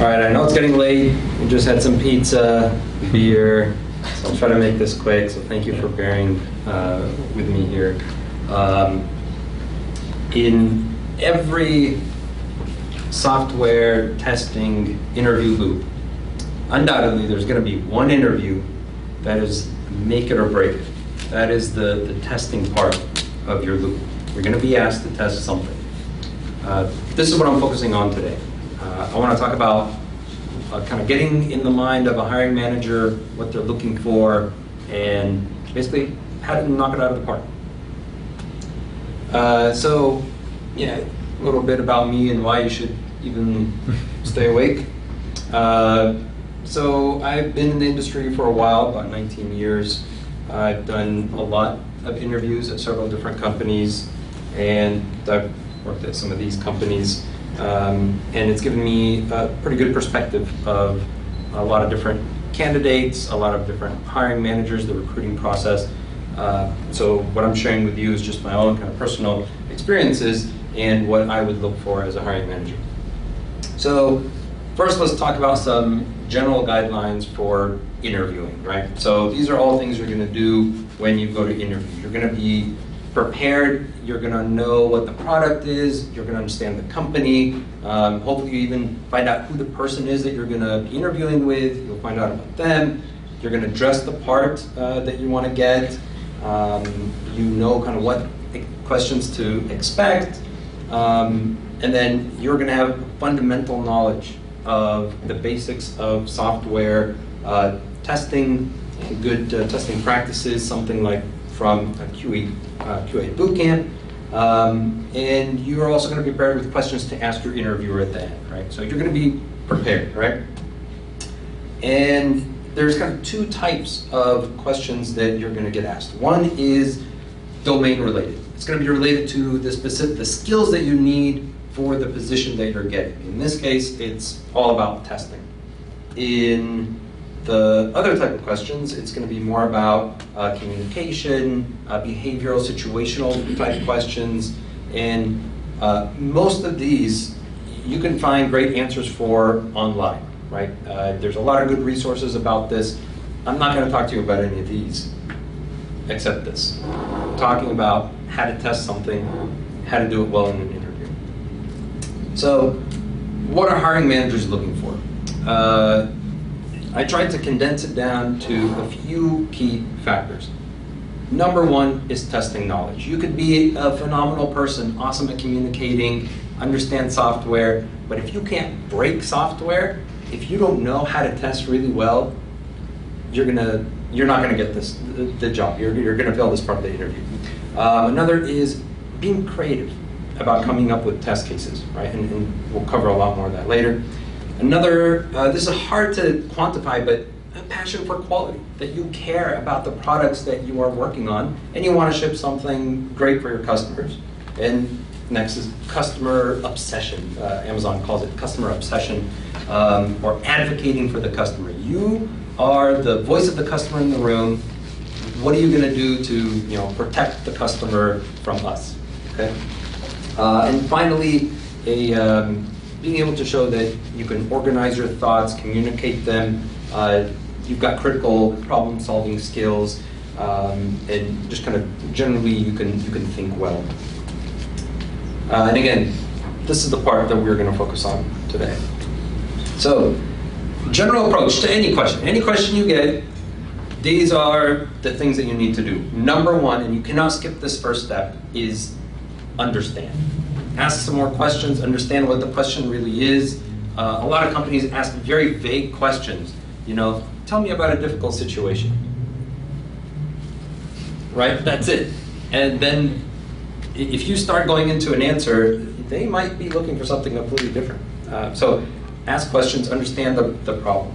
All right, I know it's getting late. We just had some pizza, beer, so I'll try to make this quick. So thank you for bearing with me here. In every software testing interview loop, undoubtedly there's going to be one interview that is make it or break it. That is the testing part of your loop. You're going to be asked to test something. This is what I'm focusing on today. I want to talk about kind of getting in the mind of a hiring manager, what they're looking for, and basically how to knock it out of the park. So, yeah, a little bit about me and why you should even stay awake. So I've been in the industry for a while, about 19 years. I've done a lot of interviews at several different companies, and I've worked at some of these companies. And it's given me a pretty good perspective of a lot of different candidates, a lot of different hiring managers, the recruiting process. So what I'm sharing with you is just my own kind of personal experiences and what I would look for as a hiring manager. So first, let's talk about some general guidelines for interviewing, right? So these are all things you're going to do when you go to interview. You're going to be prepared, you're going to know what the product is, you're going to understand the company, hopefully you even find out who the person is that you're going to be interviewing with, you'll find out about them, you're going to dress the part that you want to get, you know kind of what questions to expect, and then you're going to have fundamental knowledge of the basics of software testing, and good testing practices, something like from a QA Bootcamp, and you're also going to be prepared with questions to ask your interviewer at the end, right? So you're going to be prepared, right? And there's kind of two types of questions that you're going to get asked. One is domain related. It's going to be related to the skills that you need for the position that you're getting. In this case, it's all about testing. In the other type of questions, it's going to be more about communication, behavioral, situational type questions, and most of these you can find great answers for online, right? There's a lot of good resources about this. I'm not going to talk to you about any of these, except this. I'm talking about how to test something, how to do it well in an interview. So, what are hiring managers looking for? I tried to condense it down to a few key factors. Number one is testing knowledge. You could be a phenomenal person, awesome at communicating, understand software, but if you can't break software, if you don't know how to test really well, you're not gonna get the job. You're gonna fail this part of the interview. Another is being creative about coming up with test cases, right? And we'll cover a lot more of that later. Another, this is hard to quantify, but a passion for quality, that you care about the products that you are working on, and you want to ship something great for your customers. And next is customer obsession. Amazon calls it customer obsession, or advocating for the customer. You are the voice of the customer in the room. What are you going to do to protect the customer from us? Okay. And finally, being able to show that you can organize your thoughts, communicate them, you've got critical problem-solving skills, and just kind of generally you can think well. And again, this is the part that we're going to focus on today. So, general approach to any question you get, these are the things that you need to do. Number one, and you cannot skip this first step, is understand. Ask some more questions, understand what the question really is. A lot of companies ask very vague questions. Tell me about a difficult situation. Right, that's it. And then if you start going into an answer, they might be looking for something completely different. So ask questions, understand the problem.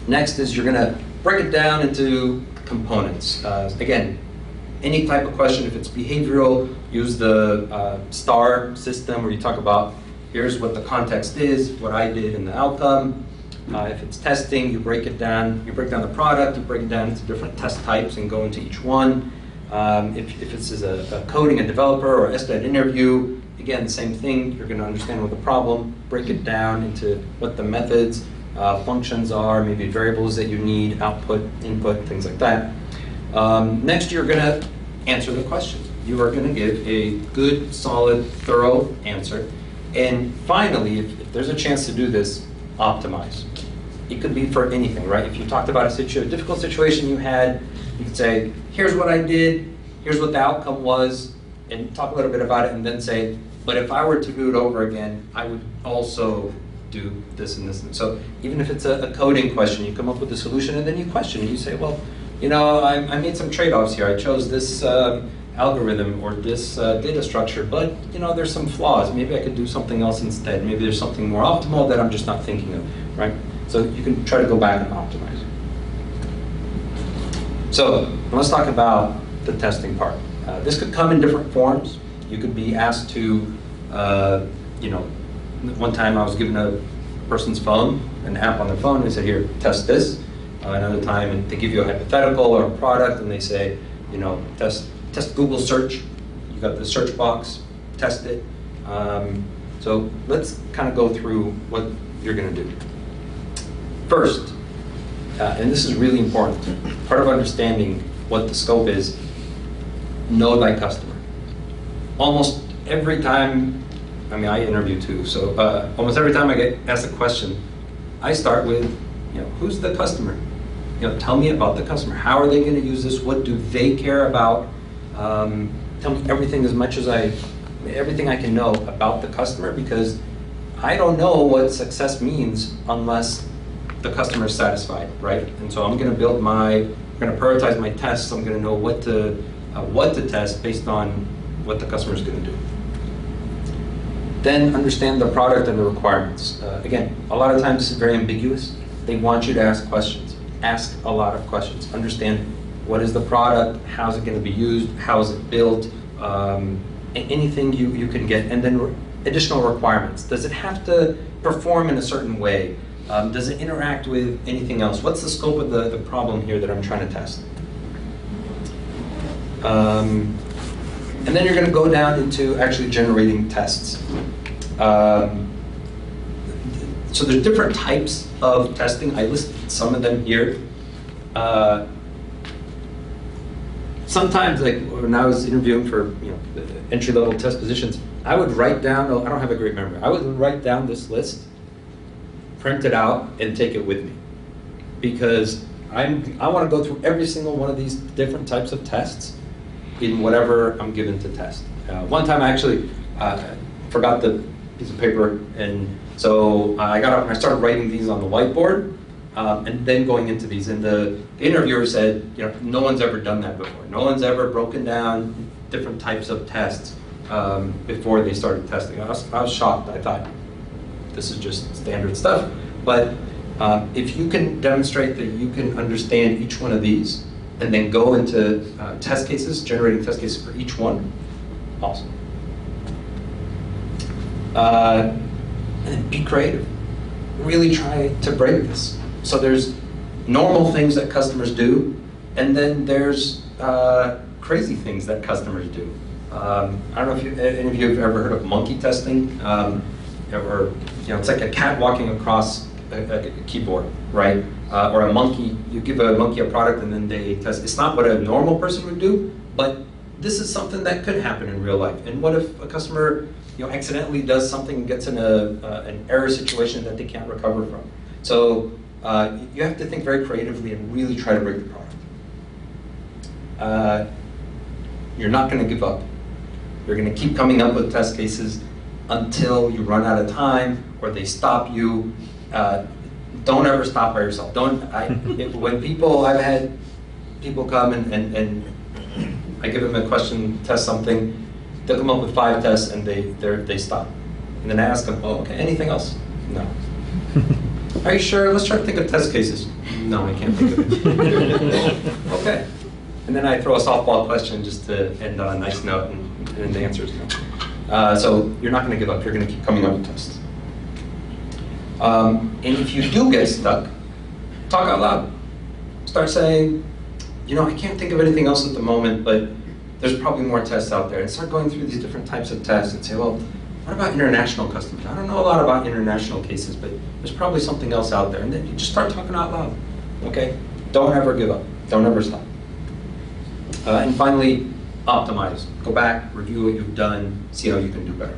Next is you're gonna break it down into components. Again, any type of question, if it's behavioral, use the STAR system where you talk about here's what the context is, what I did and the outcome. If it's testing, you break it down. You break down the product, you break it down into different test types and go into each one. If this is a coding, a developer, or SDET interview, again, the same thing. You're going to understand what the problem, break it down into what the methods, functions are, maybe variables that you need, output, input, things like that. Next, you're going to answer the question. You are going to give a good, solid, thorough answer. And finally, if there's a chance to do this, optimize. It could be for anything, right? If you talked about a difficult situation you had, you could say, here's what I did, here's what the outcome was, and talk a little bit about it, and then say, but if I were to do it over again, I would also do this and this. And so even if it's a coding question, you come up with a solution, and then you question it. You say, well, you know, I made some trade-offs here. I chose this algorithm or this data structure, but you know, there's some flaws. Maybe I could do something else instead. Maybe there's something more optimal that I'm just not thinking of, right? So you can try to go back and optimize. So let's talk about the testing part. This could come in different forms. You could be asked to, you know, one time I was given a person's phone, an app on their phone, and they said, here, test this. Another time, they give you a hypothetical or a product, and they say, you know, test Google search. You got the search box, test it. So let's kind of go through what you're going to do. First, and this is really important, part of understanding what the scope is, know thy customer. Almost every time, I mean, I interview too, so almost every time I get asked a question, I start with, you know, who's the customer? You know, tell me about the customer. How are they going to use this? What do they care about? Tell me everything everything I can know about the customer, because I don't know what success means unless the customer is satisfied, right? And so I'm going to prioritize my tests. I'm going to know what to test based on what the customer is going to do. Then understand the product and the requirements. Again, a lot of times this is very ambiguous. They want you to ask questions. Ask a lot of questions. Understand what is the product, how is it going to be used, how is it built, anything you can get, and then additional requirements. Does it have to perform in a certain way? Does it interact with anything else? What's the scope of the problem here that I'm trying to test? And then you're going to go down into actually generating tests. So there's different types of testing. I listed some of them here. Sometimes, like when I was interviewing for entry-level test positions, I would write down, I don't have a great memory, I would write down this list, print it out, and take it with me. Because I want to go through every single one of these different types of tests in whatever I'm given to test. One time I actually forgot the piece of paper, and so I got up and I started writing these on the whiteboard, and then going into these. And the interviewer said, no one's ever done that before. No one's ever broken down different types of tests before they started testing. I was shocked. I thought, this is just standard stuff. But if you can demonstrate that you can understand each one of these, and then go into test cases, generating test cases for each one, awesome. And then be creative. Really try to break this. So there's normal things that customers do, and then there's crazy things that customers do. I don't know if any of you have ever heard of monkey testing, or it's like a cat walking across a keyboard, right? Or a monkey, you give a monkey a product and then they test. It's not what a normal person would do, but this is something that could happen in real life. And what if a customer accidentally does something and gets in an error situation that they can't recover from? So you have to think very creatively and really try to break the product. You're not going to give up. You're going to keep coming up with test cases until you run out of time or they stop you. Don't ever stop by yourself. I've had people come and I give them a question, test something, they'll come up with 5 tests and they stop. And then I ask them, oh, okay, anything else? No. Are you sure? Let's try to think of test cases. No, I can't think of it. Okay. And then I throw a softball question just to end on a nice note, and the answer is no. So you're not going to give up. You're going to keep coming up with tests. And if you do get stuck, talk out loud. Start saying, I can't think of anything else at the moment, but there's probably more tests out there. And start going through these different types of tests and say, well, what about international customers? I don't know a lot about international cases, but there's probably something else out there. And then you just start talking out loud, okay? Don't ever give up. Don't ever stop. And finally, optimize. Go back, review what you've done, see how you can do better.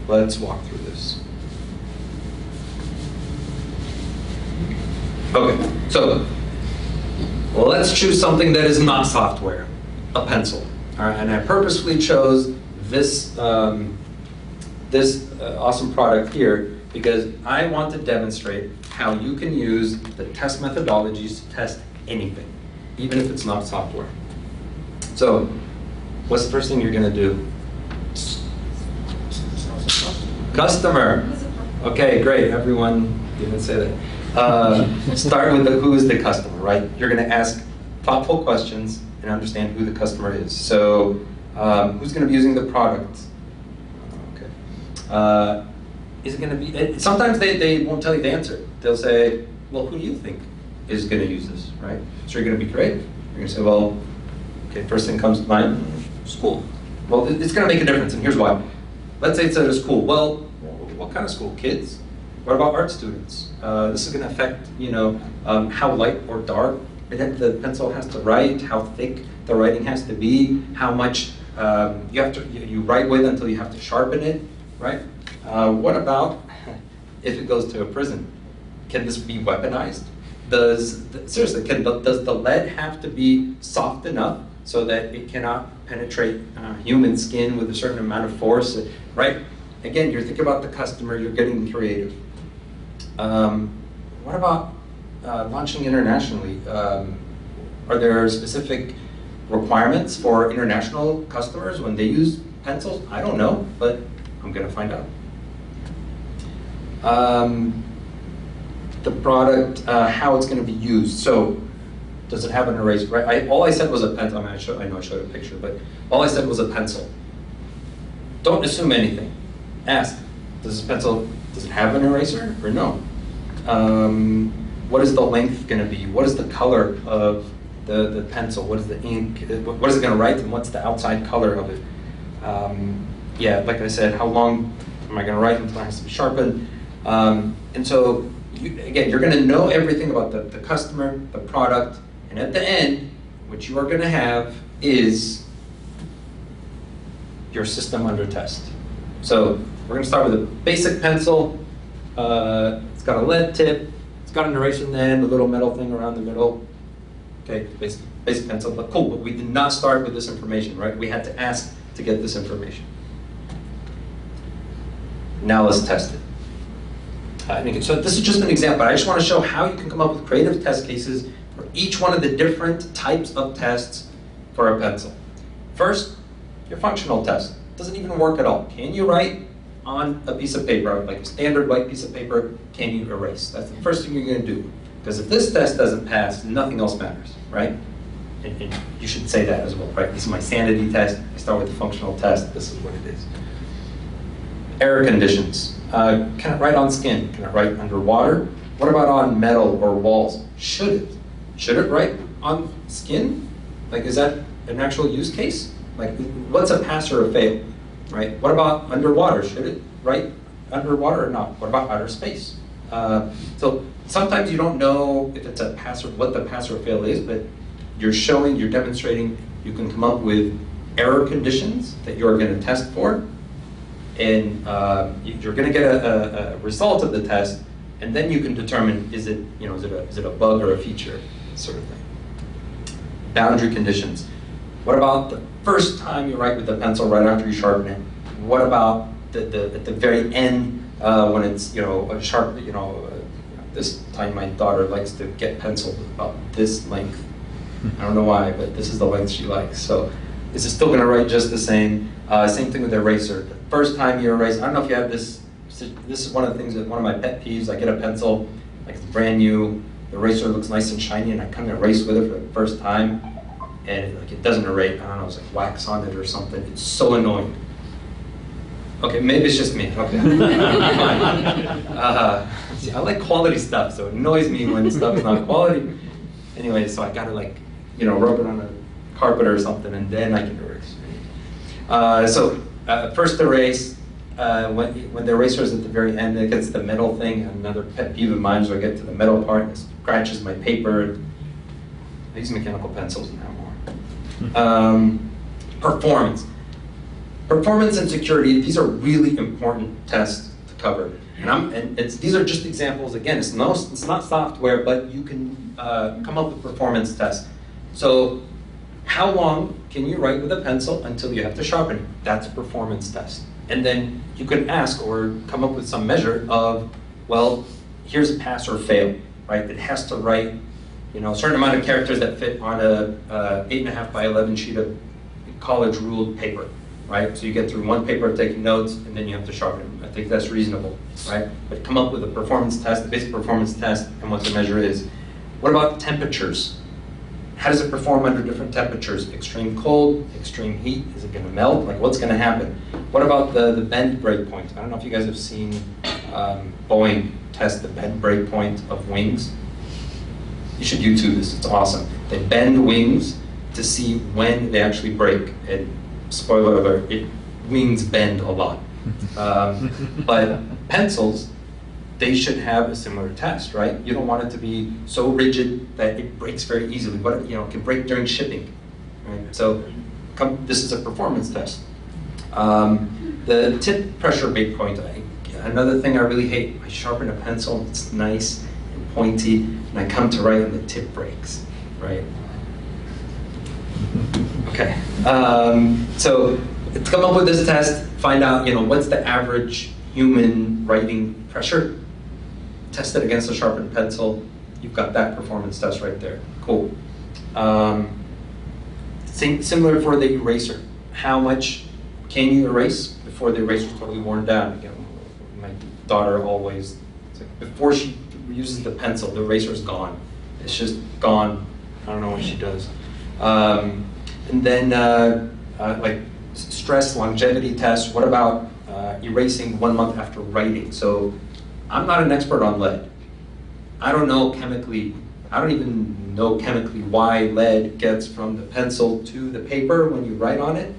Let's walk through this. Okay, so let's choose something that is not software, a pencil. All right, and I purposefully chose this, awesome product here because I want to demonstrate how you can use the test methodologies to test anything, even if it's not software. So, what's the first thing you're going to do? Customer. Okay, great. Everyone didn't say that. Start with who is the customer, right? You're going to ask thoughtful questions and understand who the customer is. So, who's going to be using the product? Okay. Is it going to be? Sometimes they won't tell you the answer. They'll say, "Well, who do you think is going to use this?" Right? So you're going to be creative. You're going to say, "Well, okay, first thing comes to mind, school." Well, it's going to make a difference, and here's why. Let's say it's at a school. Well, what kind of school? Kids? What about art students? This is going to affect, how light or dark the pencil has to write, how thick the writing has to be, how much you write with until you have to sharpen it, right? What about if it goes to a prison? Can this be weaponized? Does the lead have to be soft enough so that it cannot penetrate human skin with a certain amount of force, right? Again, you're thinking about the customer, you're getting creative. What about launching internationally? Are there specific requirements for international customers when they use pencils? I don't know, but I'm going to find out. The product, how it's going to be used. So, does it have an eraser? Right? All I said was a pencil. I know I showed a picture, but all I said was a pencil. Don't assume anything. Ask, does this pencil, does it have an eraser or no? What is the length going to be? What is the color of the pencil? What is the ink? What is it going to write, and what's the outside color of it? Yeah, like I said, how long am I going to write until it has to be sharpened? And so, again, you're going to know everything about the customer, the product, and at the end, what you are going to have is your system under test. So we're going to start with a basic pencil. It's got a lead tip. It's got an eraser in the end, a little metal thing around the middle. Okay, basic pencil, but cool. But we did not start with this information, right? We had to ask to get this information. Now let's test it. So this is just an example. I just want to show how you can come up with creative test cases for each one of the different types of tests for a pencil. First, your functional test. Doesn't even work at all. Can you write on a piece of paper, like a standard white piece of paper? Can you erase? That's the first thing you're going to do. Because if this test doesn't pass, nothing else matters, right? And you should say that as well, right? This is my sanity test. I start with the functional test. This is what it is. Error conditions. Can it write on skin? Can it write underwater? What about on metal or walls? Should it? Should it write on skin? Like, is that an actual use case? Like, what's a pass or a fail, right? What about underwater? Should it write underwater or not? What about outer space? So sometimes you don't know if it's a pass or what the pass or fail is, but you're demonstrating you can come up with error conditions that you're going to test for, and you're going to get a result of the test, and then you can determine is it a bug or a feature, sort of thing. Boundary conditions. What about the first time you write with the pencil right after you sharpen it? What about at the very end when it's a sharp? This time my daughter likes to get penciled about this length. I don't know why, but this is the length she likes. So is it still going to write just the same? Same thing with the eraser. The first time you erase, I don't know if you have this. This is one of the things that one of my pet peeves. I get a pencil, like it's brand new. The eraser looks nice and shiny, and I come to erase with it for the first time, and it doesn't erase. I don't know, it's like wax on it or something. It's so annoying. Okay, maybe it's just me. Okay. See, I like quality stuff, so it annoys me when stuff is not quality. Anyway, so I gotta rub it on carpet or something, and then I can erase. First erase, when the eraser is at the very end, it gets the metal thing. Another pet peeve of mine is when I get to the metal part, it scratches my paper. I use mechanical pencils now more. Performance. Performance and security, these are really important tests to cover. And these are just examples. Again, it's not software, but you can come up with performance tests. So how long can you write with a pencil until you have to sharpen it? That's a performance test. And then you can ask or come up with some measure of, well, here's a pass or fail, right? It has to write, a certain amount of characters that fit on a 8.5 by 11 sheet of college ruled paper, right? So you get through one paper taking notes, and then you have to sharpen it. I think that's reasonable, right? But come up with a performance test, a basic performance test, and what the measure is. What about temperatures? How does it perform under different temperatures? Extreme cold, extreme heat, is it gonna melt? Like, what's gonna happen? What about the bend breakpoint? I don't know if you guys have seen Boeing test the bend breakpoint of wings. You should YouTube this, it's awesome. They bend wings to see when they actually break. And spoiler alert, wings bend a lot. But pencils, they should have a similar test, right? You don't want it to be so rigid that it breaks very easily. But it can break during shipping, right? So this is a performance test. The tip pressure breakpoint, another thing I really hate. I sharpen a pencil, it's nice and pointy, and I come to write and the tip breaks, right? Okay, so to come up with this test, find out, what's the average human writing pressure, test it against a sharpened pencil, you've got that performance test right there. Cool. Similar for the eraser. How much can you erase before the eraser is totally worn down? Again, my daughter always, before she uses the pencil, the eraser's gone. It's just gone. I don't know what she does. And then like stress longevity tests. What about erasing 1 month after writing? So I'm not an expert on lead. I don't even know chemically why lead gets from the pencil to the paper when you write on it,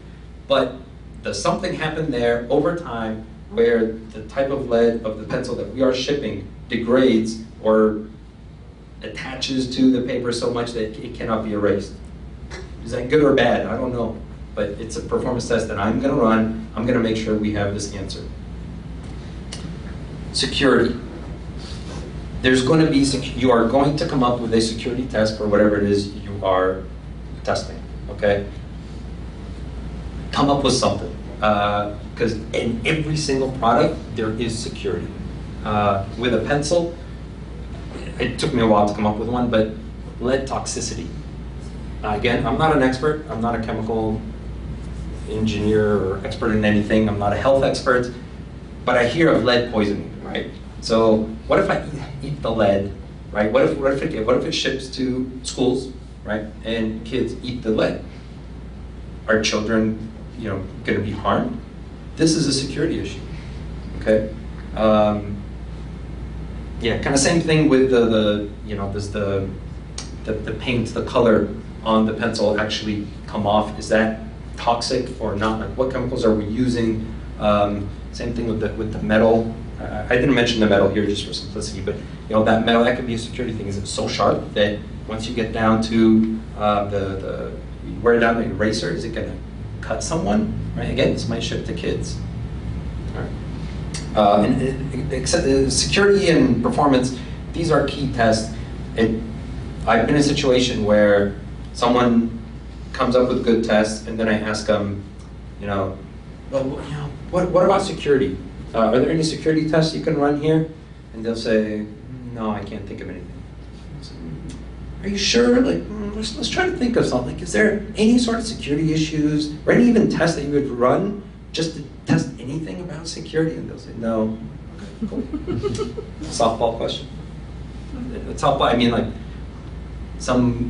but does something happen there over time where the type of lead of the pencil that we are shipping degrades or attaches to the paper so much that it cannot be erased? Is that good or bad? I don't know. But it's a performance test that I'm going to run. I'm going to make sure we have this answer. Security. You are going to come up with a security test for whatever it is you are testing, okay? Come up with something. Because in every single product, there is security. With a pencil, it took me a while to come up with one, but lead toxicity. Again, I'm not an expert. I'm not a chemical engineer or expert in anything. I'm not a health expert, but I hear of lead poisoning, right? So what if I eat the lead, right? What if it ships to schools, right? And kids eat the lead? Are children, going to be harmed? This is a security issue, okay? Yeah, kind of same thing with the paint, the color on the pencil actually come off. Is that toxic or not? Like, what chemicals are we using? Same thing with the metal. I didn't mention the metal here just for simplicity, but that metal, that could be a security thing. Is it so sharp that once you get down to you wear down the eraser, is it going to cut someone? Right? Again, this might ship to kids. All right. Security and performance, these are key tests. I've been in a situation where someone comes up with good tests, and then I ask them, what about security? Are there any security tests you can run here? And they'll say, no, I can't think of anything. So, are you sure? Let's try to think of something. Is there any sort of security issues, or any even tests that you would run just to test anything about security? And they'll say, no. Okay, cool. Softball question. Softball, I mean,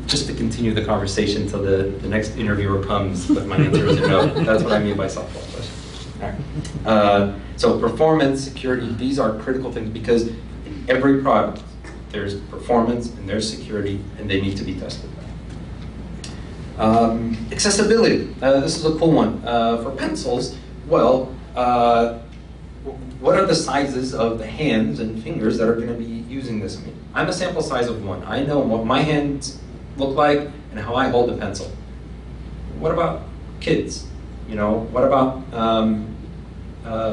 just to continue the conversation till the next interviewer comes, but my answer is no. That's what I mean by softball question. All right. So performance, security, these are critical things because in every product, there's performance and there's security, and they need to be tested. Accessibility. This is a cool one. For pencils, well, what are the sizes of the hands and fingers that are going to be using this? I mean, I'm a sample size of 1. I know what my hands look like and how I hold a pencil. What about kids? You know, what about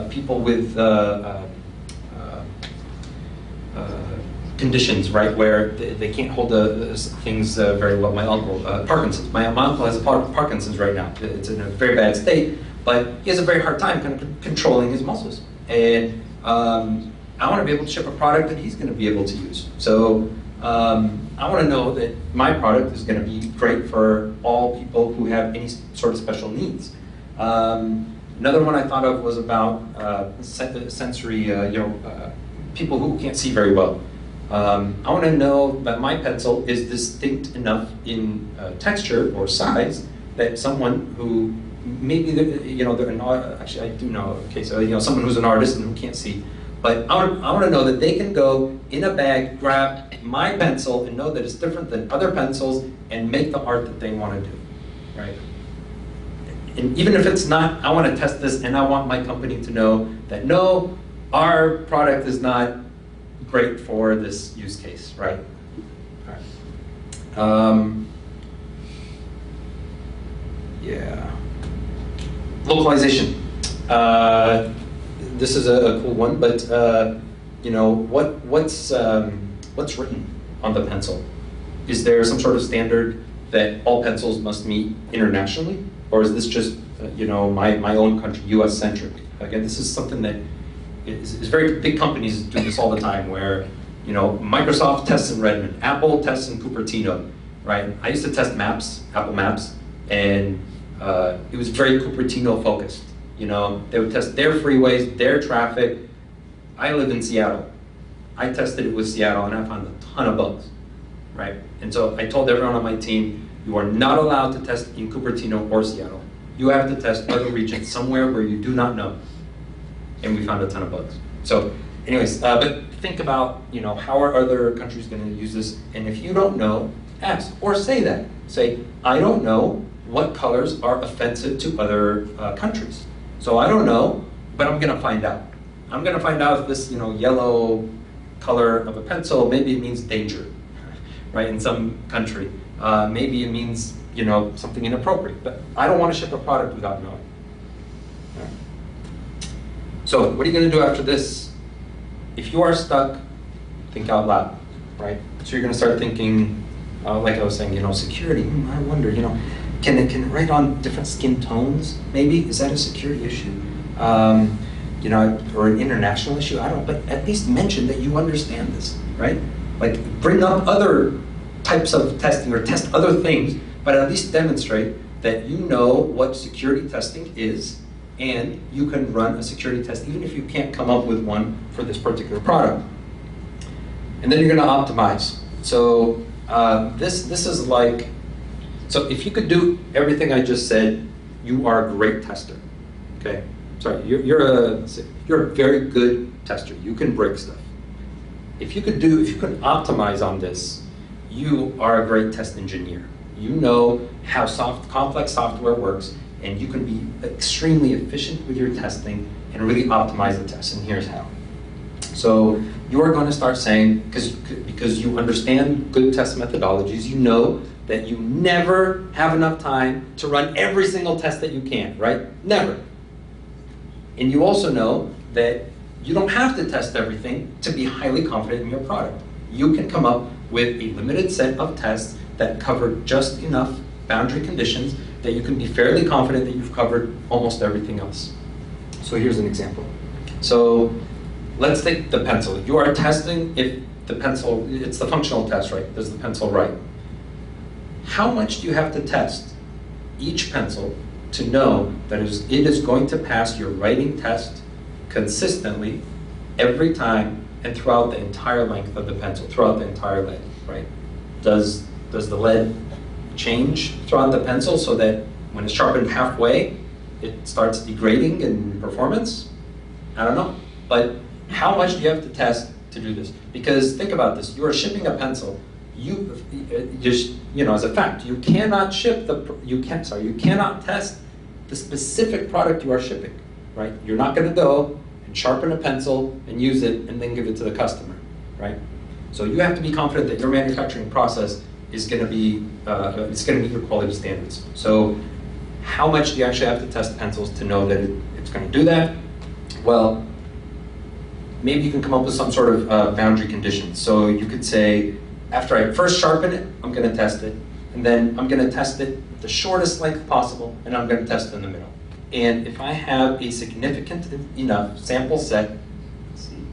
people with conditions, right, where they can't hold the things very well? My uncle, Parkinson's. My uncle has Parkinson's right now. It's in a very bad state, but he has a very hard time kind of controlling his muscles. And I want to be able to ship a product that he's going to be able to use. So I want to know that my product is going to be great for all people who have any sort of special needs. Another one I thought of was about sensory, people who can't see very well. I want to know that my pencil is distinct enough in texture or size that someone who maybe actually I do know a case of someone who's an artist and who can't see, but I want to know that they can go in a bag, grab my pencil, and know that it's different than other pencils and make the art that they want to do, right? And even if it's not, I want to test this, and I want my company to know that no, our product is not great for this use case, right? All right. Yeah. Localization. This is a cool one, but what's written on the pencil? Is there some sort of standard that all pencils must meet internationally, or is this just my own country, U.S. centric? Again, this is something that is very big. Companies do this all the time, where Microsoft tests in Redmond, Apple tests in Cupertino, right? I used to test maps, Apple Maps, and it was very Cupertino focused. They would test their freeways, their traffic. I live in Seattle. I tested it with Seattle, and I found a ton of bugs, right? And so I told everyone on my team, you are not allowed to test in Cupertino or Seattle. You have to test other regions, somewhere where you do not know. And we found a ton of bugs. So anyways, but think about, how are other countries going to use this? And if you don't know, ask, or say that. Say, I don't know what colors are offensive to other countries. So I don't know, but I'm going to find out. I'm going to find out if this, yellow color of a pencil, maybe it means danger, right, in some country. Maybe it means, something inappropriate. But I don't want to ship a product without knowing. All right. So what are you going to do after this? If you are stuck, think out loud, right? So you're going to start thinking, like I was saying, security. I wonder, can it write on different skin tones? Maybe is that a security issue? Or an international issue? I don't know, but at least mention that you understand this, right? Like bring up other types of testing or test other things, but at least demonstrate that you know what security testing is, and you can run a security test even if you can't come up with one for this particular product. And then you're going to optimize. So this is like, so if you could do everything I just said, you are a great tester. Okay, sorry, you're a very good tester. You can break stuff. If you could optimize on this, you are a great test engineer. You know how complex software works, and you can be extremely efficient with your testing and really optimize the test, and here's how. So you are going to start saying, because you understand good test methodologies, you know that you never have enough time to run every single test that you can, right? Never. And you also know that you don't have to test everything to be highly confident in your product. You can come up with a limited set of tests that cover just enough boundary conditions that you can be fairly confident that you've covered almost everything else. So here's an example. So let's take the pencil. You are testing if the pencil, it's the functional test, right? Does the pencil write? How much do you have to test each pencil to know that it is going to pass your writing test consistently every time and throughout the entire length of the pencil, throughout the entire lead, right? Does the lead change throughout the pencil so that when it's sharpened halfway, it starts degrading in performance? I don't know. But how much do you have to test to do this? Because think about this, you are shipping a pencil. just, as a fact, you cannot you cannot test the specific product you are shipping, right? You're not going to go and sharpen a pencil and use it and then give it to the customer, right? So you have to be confident that your manufacturing process is going to be, it's going to meet your quality standards. So how much do you actually have to test pencils to know that it's going to do that? Well, maybe you can come up with some sort of boundary conditions. So you could say, after I first sharpen it, I'm going to test it, and then I'm going to test it the shortest length possible, and I'm going to test it in the middle. And if I have a significant enough sample set, let's see,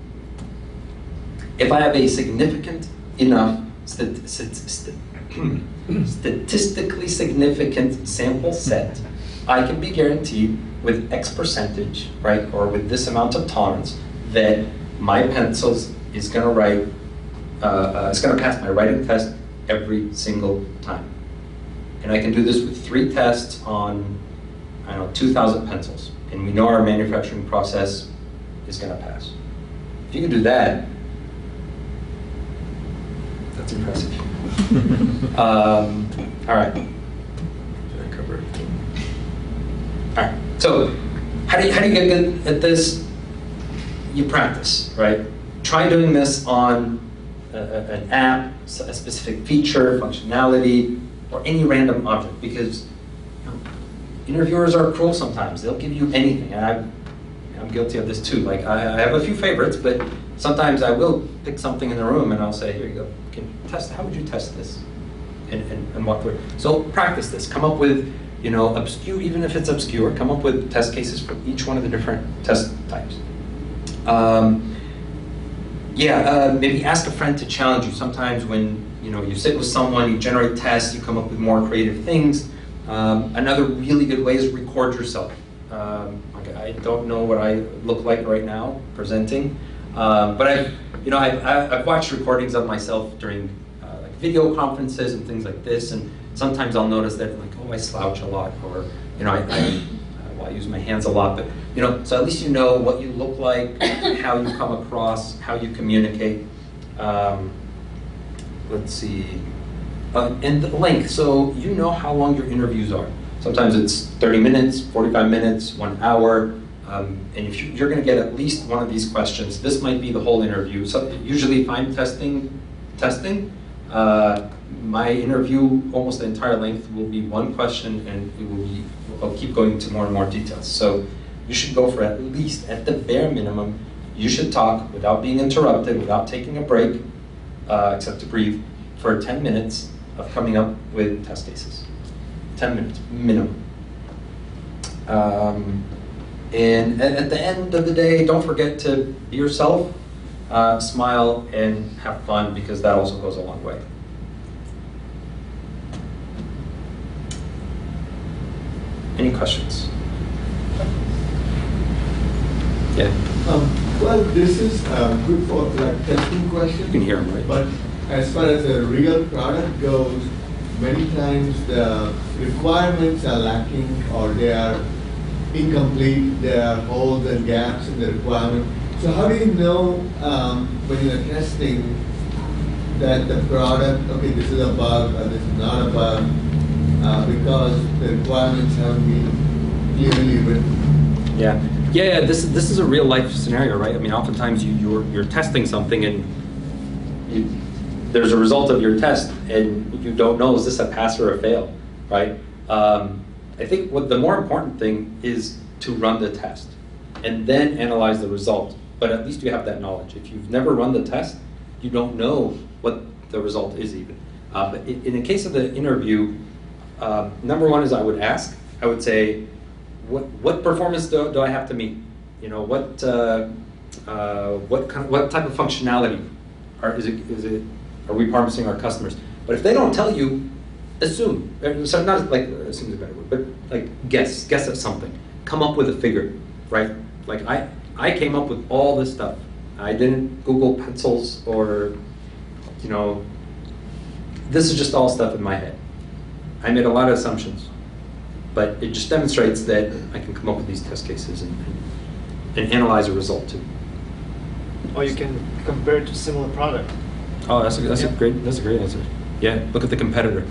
if I have a significant enough statistically significant sample set, I can be guaranteed with X percentage, right, or with this amount of tolerance, that my pencils is going to write, it's going to pass my writing test every single time. And I can do this with 3 tests on, 2,000 pencils. And we know our manufacturing process is going to pass. If you can do that, that's impressive. All right. Did I cover everything? All right. So how do you get good at this? You practice, right? Try doing this on an app, a specific feature, functionality, or any random object, because interviewers are cruel sometimes. They'll give you anything, and I'm guilty of this too. Like I have a few favorites, but sometimes I will pick something in the room and I'll say, here you go, can you test, how would you test this? And walk through it. So practice this. Come up with, obscure, even if it's obscure, come up with test cases for each one of the different test types. Maybe ask a friend to challenge you. Sometimes when you sit with someone, you generate tests, you come up with more creative things. Another really good way is record yourself. I don't know what I look like right now presenting, but I've watched recordings of myself during like video conferences and things like this, and sometimes I'll notice that I slouch a lot, or I use my hands a lot, but so at least you know what you look like, how you come across, how you communicate. Let's see, and the length. So you know how long your interviews are. Sometimes it's 30 minutes, 45 minutes, 1 hour, and if you're going to get at least one of these questions, this might be the whole interview. So usually, if I'm testing, my interview, almost the entire length, will be one question, and I'll keep going into more and more details. So you should go for at least, at the bare minimum, you should talk without being interrupted, without taking a break, except to breathe, for 10 minutes of coming up with test cases. 10 minutes, minimum. And at the end of the day, don't forget to be yourself, smile, and have fun, because that also goes a long way. Any questions? Yeah. Well, this is good for like testing questions. You can hear them, right? But as far as a real product goes, many times the requirements are lacking, or they are incomplete. There are holes and gaps in the requirement. So how do you know when you're testing that the product, okay, this is a bug or this is not a bug, because the requirements haven't been clearly written? Yeah. This is a real life scenario, right? I mean, oftentimes you're testing something and there's a result of your test and you don't know, is this a pass or a fail, right? I think the more important thing is to run the test and then analyze the result. But at least you have that knowledge. If you've never run the test, you don't know what the result is even. But in the case of the interview, number one is I would say, what performance do I have to meet? What type of functionality are we promising our customers? But if they don't tell you, assume. So not like assume is a better word, but like guess at something. Come up with a figure, right? Like I came up with all this stuff. I didn't Google pencils or, this is just all stuff in my head. I made a lot of assumptions, but it just demonstrates that I can come up with these test cases and analyze a result too. Or you can compare it to similar product. Oh, that's a great answer. Yeah, look at the competitor.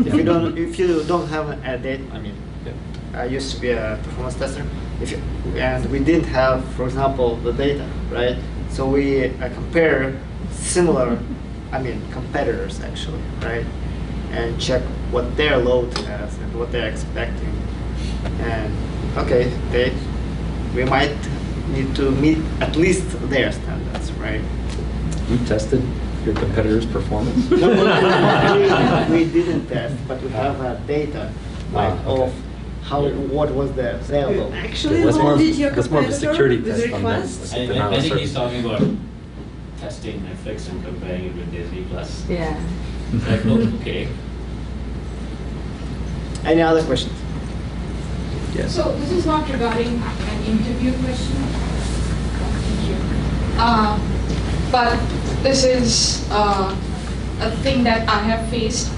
If you don't have a data, I mean, I used to be a performance tester, and we didn't have, for example, the data, right? So we compare similar, competitors actually, right? And check what their load has and what they're expecting. And okay, we might need to meet at least their standards, right? You tested your competitor's performance? No, we didn't test, but we have data of what was their load. Actually, That's what did your more of a competitor security with test on them. request? I think he's talking about testing Netflix and comparing it with Disney Plus. Yeah. Like, oh, okay. Any other questions? Yes. So this is not regarding an interview question. Thank you. But this is a thing that I have faced.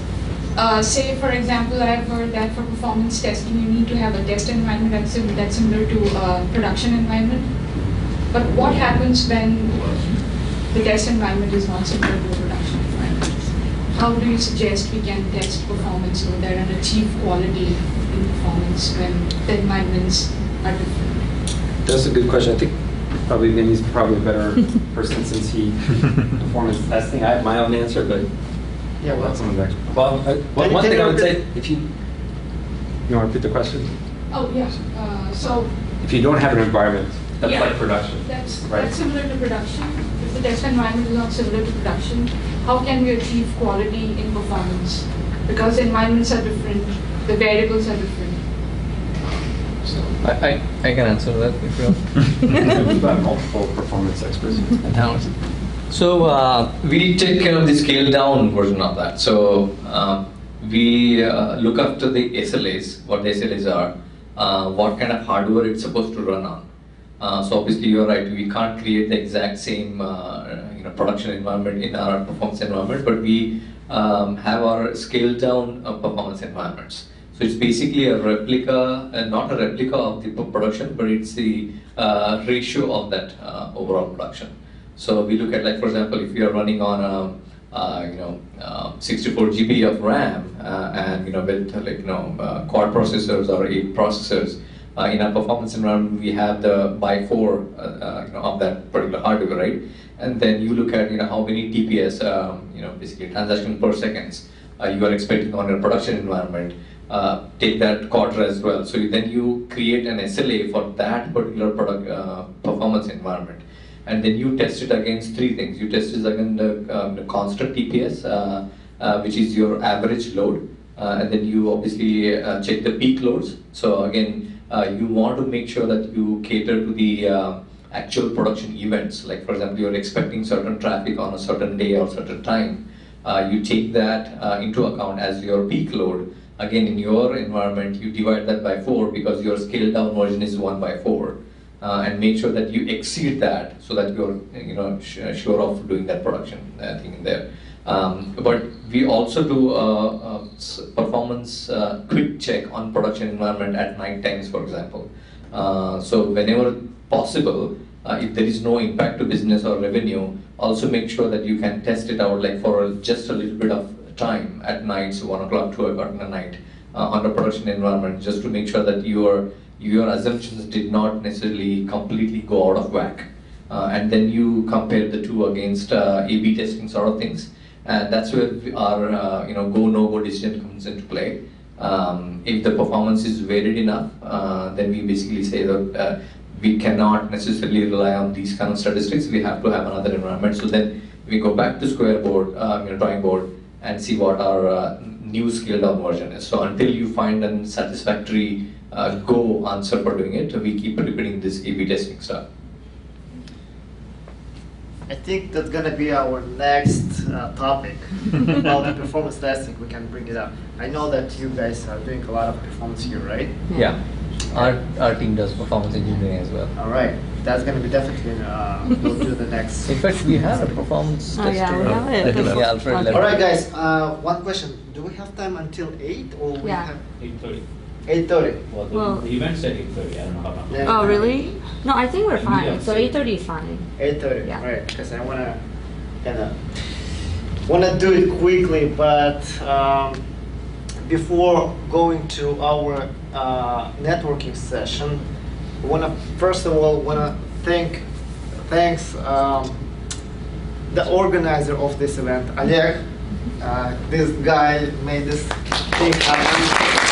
Say, for example, I have heard that for performance testing, you need to have a test environment that's similar to a production environment. But what happens when the test environment is not similar to a production environment? How do you suggest we can test performance over there and achieve quality in performance when the environments are different? That's a good question. I think probably Vinny's probably a better person since he performance testing. I have my own answer, but Yeah, well, someone's expert. Well, one thing I would say, if you want to repeat the question? Oh, yeah. So If you don't have an environment that's Yeah. like production, that's right? similar to production. If the test environment is not similar to production, how can we achieve quality in performance? Because the environments are different, the variables are different. So I can answer that if you want. We've got multiple performance experts. So we take care of the scaled down version of that. So we look after the SLAs, what the SLAs are, what kind of hardware it's supposed to run on. So obviously you're right, we can't create the exact same production environment in our performance environment, but we have our scaled down performance environments. So it's basically a replica, not a replica of the production, but it's the ratio of that overall production. So we look at, like, for example, if you are running on 64 GB of RAM and with quad processors or 8 processors, in our performance environment we have the by 4 of that particular hardware, right? And then you look at how many TPS, basically transaction per seconds you are expecting on your production environment. Take that quarter as well. So then you create an SLA for that particular product performance environment. And then you test it against 3 things. You test it against the constant TPS, which is your average load. And then you obviously check the peak loads. So again, you want to make sure that you cater to the actual production events. Like, for example, you're expecting certain traffic on a certain day or certain time. You take that into account as your peak load. Again, in your environment, you divide that by 4 because your scaled down version is 1 by 4. And make sure that you exceed that so that you're sure of doing that production thing in there. But we also do performance quick check on production environment at night times, for example. So whenever possible, if there is no impact to business or revenue, also make sure that you can test it out, like, for just a little bit of time at night, so 1 o'clock, 2 o'clock in the night on the production environment, just to make sure that your assumptions did not necessarily completely go out of whack. And then you compare the two against A/B testing sort of things. And that's where our go no-go decision comes into play. If the performance is varied enough, then we basically say that we cannot necessarily rely on these kind of statistics. We have to have another environment. So then we go back to drawing board, and see what our new scaled down version is. So until you find a satisfactory go answer for doing it, we keep repeating this A/B testing stuff. I think that's gonna be our next topic about the performance testing. We can bring it up. I know that you guys are doing a lot of performance here, right? Yeah, our team does performance engineering as well. All right, that's gonna be definitely we'll do the next. In fact, we have a performance Oh, yeah, we have it. tester. Yeah, Alfred All left. All right, guys. One question: do we have time until 8 or we Yeah. have 8:30. 8:30? Well- The event's at 8:30. I don't know how long. Yeah. Oh, really? No, I think we're Yeah. fine. So 8:30 is fine. 8:30. Yeah. Right, because I wanna kind of want to do it quickly, but before going to our networking session, I want to first of all thanks the organizer of this event, Oleg. This guy made this thing happen.